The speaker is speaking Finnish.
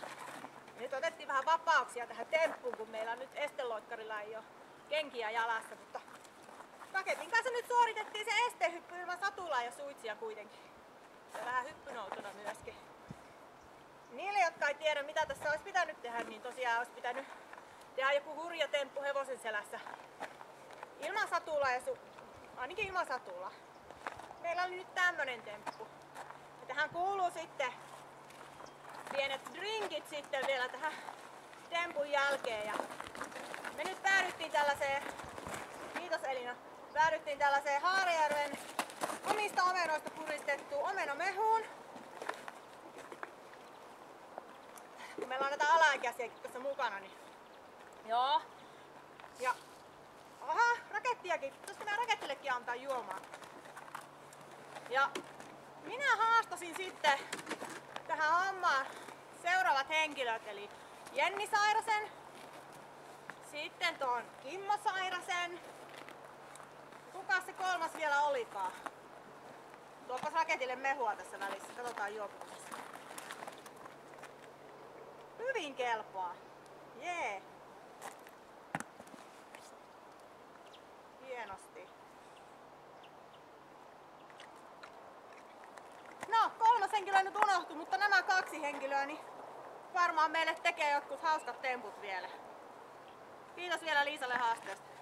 Mutta nyt otettiin vähän vapauksia tähän temppuun, kun meillä nyt esteloikkarilla ei ole kenkiä jalassa. Mutta raketin kanssa nyt suoritettiin se estehyppy ilman satulaa ja suitsia kuitenkin. Ja vähän hyppynoutona myöskin. Niille, jotka ei tiedä mitä tässä olisi pitänyt tehdä, niin tosiaan olisi pitänyt tehdä joku hurja temppu hevosen selässä. Ilman satulaa ja ainakin ilman satulaa. Meillä oli nyt tämmönen temppu. Ja tähän kuuluu sitten pienet drinkit sitten vielä tähän tempun jälkeen. Ja me nyt päädyttiin tällaiseen, kiitos Elina, päädyttiin tällaiseen Haarajärven omista omenoista puristettuun omenamehuun. Kun meillä on näitä alaikäisiäkin tässä mukana, niin joo. Ja aha, rakettiakin. Tuosta meidän rakettillekin antaa juomaan. Ja minä haastasin sitten tähän hommaan seuraavat henkilöt, eli Jenni Sairasen, sitten tuon Kimmo Sairasen. Kuka se kolmas vielä olikaan? Tuopas raketille mehua tässä välissä, katsotaan juopuuko tässä. Hyvin kelpaa. Jee. Hienosti. No, kolmas henkilö nyt unohtui, mutta nämä kaksi henkilöä niin varmaan meille tekee jotkut hauskat temput vielä. Kiitos vielä Liisalle haasteesta.